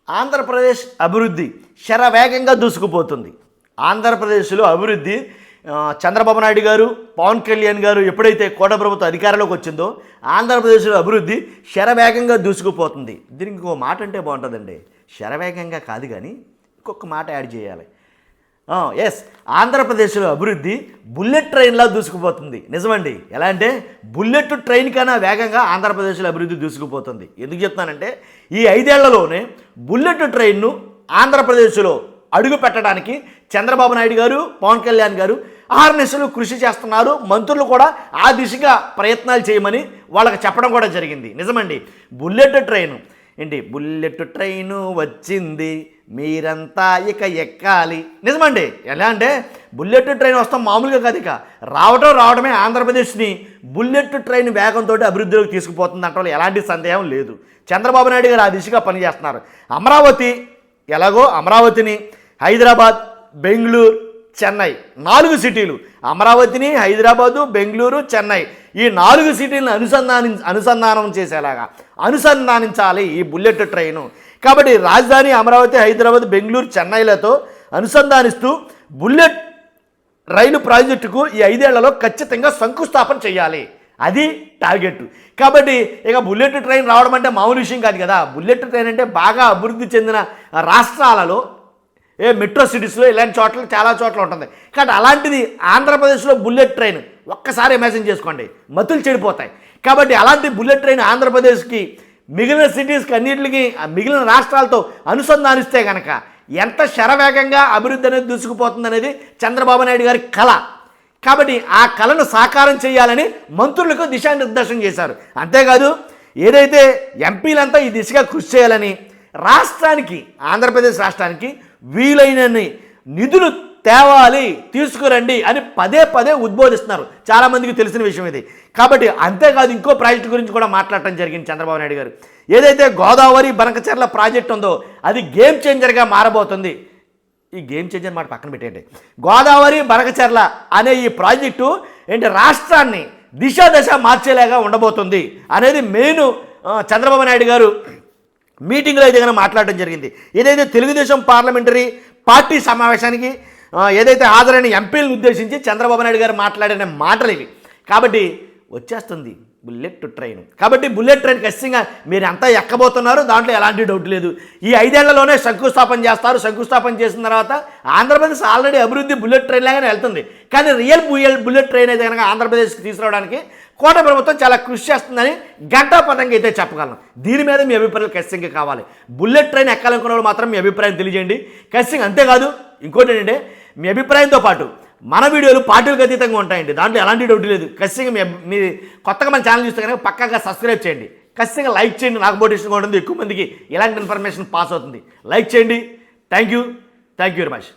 ఆంధ్రప్రదేశ్ అభివృద్ధి శరవేగంగా దూసుకుపోతుంది. ఆంధ్రప్రదేశ్లో అభివృద్ధి చంద్రబాబు నాయుడు గారు, పవన్ కళ్యాణ్ గారు ఎప్పుడైతే కోట ప్రభుత్వం అధికారంలోకి వచ్చిందో ఆంధ్రప్రదేశ్లో అభివృద్ధి శరవేగంగా దూసుకుపోతుంది. దీనికి ఇంకో మాట అంటే బాగుంటుందండి. శరవేగంగా కాదు కానీ ఇంకొక మాట యాడ్ చేయాలి. ఎస్, ఆంధ్రప్రదేశ్లో అభివృద్ధి బుల్లెట్ ట్రైన్లా దూసుకుపోతుంది. నిజమండి. ఎలా అంటే బుల్లెట్ ట్రైన్ కన్నా వేగంగా ఆంధ్రప్రదేశ్లో అభివృద్ధి దూసుకుపోతుంది. ఎందుకు చెప్తానంటే ఈ 5 ఏళ్లలోనే బుల్లెట్ ట్రైన్ను ఆంధ్రప్రదేశ్లో అడుగు పెట్టడానికి చంద్రబాబు నాయుడు గారు, పవన్ కళ్యాణ్ గారు అహర్నిశలు కృషి చేస్తున్నారు. మంత్రులు కూడా ఆ దిశగా ప్రయత్నాలు చేయమని వాళ్ళకి చెప్పడం కూడా జరిగింది. నిజమండి. బుల్లెట్ ట్రైను ఏంటి, బుల్లెట్ ట్రైను వచ్చింది మీరంతా ఇక ఎక్కాలి. నిజమండి. ఎలా అంటే బుల్లెట్ ట్రైన్ వస్తాం మామూలుగా కాదు, ఇక రావడమే ఆంధ్రప్రదేశ్ని బుల్లెట్ ట్రైన్ వేగంతో అభివృద్ధిలోకి తీసుకుపోతుంది అంటే ఎలాంటి సందేహం లేదు. చంద్రబాబు నాయుడు గారు ఆ దిశగా పనిచేస్తున్నారు. అమరావతి ఎలాగో అమరావతిని హైదరాబాద్, బెంగళూరు, చెన్నై 4 సిటీలు, అమరావతిని, హైదరాబాదు, బెంగళూరు, చెన్నై ఈ 4 సిటీలను అనుసంధానం చేసేలాగా అనుసంధానించాలి ఈ బుల్లెట్ ట్రైను. కాబట్టి రాజధాని అమరావతి, హైదరాబాద్, బెంగళూరు, చెన్నైలతో అనుసంధానిస్తూ బుల్లెట్ రైలు ప్రాజెక్టుకు ఈ 5 ఏళ్లలో ఖచ్చితంగా శంకుస్థాపన చేయాలి. అది టార్గెట్. కాబట్టి ఇక బుల్లెట్ ట్రైన్ రావడం అంటే మామూలు విషయం కాదు కదా. బుల్లెట్ ట్రైన్ అంటే బాగా అభివృద్ధి చెందిన రాష్ట్రాలలో మెట్రో సిటీస్లో ఇలాంటి చోట్ల చాలా చోట్ల ఉంటుంది. కాబట్టి అలాంటిది ఆంధ్రప్రదేశ్లో బుల్లెట్ ట్రైన్ ఒక్కసారి ఇమాజిన్ చేసుకోండి, మతులు చెడిపోతాయి. కాబట్టి అలాంటి బుల్లెట్ ట్రైన్ ఆంధ్రప్రదేశ్కి మిగిలిన సిటీస్కి అన్నింటికి మిగిలిన రాష్ట్రాలతో అనుసంధానిస్తే కనుక ఎంత శరవేగంగా అభివృద్ధి అనేది దూసుకుపోతుంది అనేది చంద్రబాబు నాయుడు గారి కళ. కాబట్టి ఆ కళను సాకారం చేయాలని మంత్రులకు దిశానిర్దేశం చేశారు. అంతేకాదు ఏదైతే ఎంపీలంతా ఈ దిశగా కృషి చేయాలని రాష్ట్రానికి, ఆంధ్రప్రదేశ్ రాష్ట్రానికి వీలైనన్ని నిధులు తేవాలి, తీసుకురండి అని పదే ఉద్బోధిస్తున్నారు. చాలామందికి తెలిసిన విషయం ఇది. కాబట్టి అంతేకాదు ఇంకో ప్రాజెక్టు గురించి కూడా మాట్లాడటం జరిగింది చంద్రబాబు నాయుడు గారు. ఏదైతే గోదావరి బనకచెర్ల ప్రాజెక్టు ఉందో అది గేమ్ చేంజర్గా మారబోతుంది. ఈ గేమ్ చేంజర్ మాట పక్కన పెట్టేయండి. గోదావరి బనకచెర్ల అనే ఈ ప్రాజెక్టు ఏంటి రాష్ట్రాన్ని దశ మార్చేలాగా ఉండబోతుంది అనేది మెయిన్ చంద్రబాబు నాయుడు గారు మీటింగ్లో అయితే కనుక మాట్లాడడం జరిగింది. ఏదైతే తెలుగుదేశం పార్లమెంటరీ పార్టీ సమావేశానికి ఏదైతే హాజరైన ఎంపీలను ఉద్దేశించి చంద్రబాబు నాయుడు గారు మాట్లాడిన మాటలు ఇవి. కాబట్టి వచ్చేస్తుంది బుల్లెట్ ట్రైన్. కాబట్టి బుల్లెట్ ట్రైన్ ఖచ్చితంగా మీరు అంతా ఎక్కబోతున్నారు, దాంట్లో ఎలాంటి డౌట్ లేదు. ఈ 5 ఏళ్లలోనే శంకుస్థాపన చేస్తారు. శంకుస్థాపన చేసిన తర్వాత ఆంధ్రప్రదేశ్ ఆల్రెడీ అభివృద్ధి బుల్లెట్ ట్రైన్ లాగానే వెళ్తుంది. కానీ రియల్ బుల్లెట్ ట్రైన్ అయితే కనుక ఆంధ్రప్రదేశ్కి తీసుకురావడానికి కోట ప్రభుత్వం చాలా కృషి చేస్తుందని గంటాపదంగా అయితే చెప్పగలను. దీని మీద మీ అభిప్రాయాలు ఖచ్చితంగా కావాలి. బుల్లెట్ ట్రైన్ ఎక్కాలనుకున్న వాళ్ళు మాత్రం మీ అభిప్రాయం తెలియజేయండి ఖచ్చితంగా. అంతేకాదు ఇంకోటి ఏంటంటే మీ అభిప్రాయంతో పాటు మన వీడియోలు పార్టీలకు అతీతంగా ఉంటాయండి, దాంట్లో ఎలాంటి డౌట్ లేదు. ఖచ్చితంగా మీ కొత్తగా మన ఛానల్ చూస్తే కనుక పక్కాగా సబ్స్క్రైబ్ చేయండి, ఖచ్చితంగా లైక్ చేయండి. నాకు మోటివేషన్గా ఉంటుంది, ఎక్కువ మందికి ఇలాంటి ఇన్ఫర్మేషన్ పాస్ అవుతుంది. లైక్ చేయండి. Thank you very much.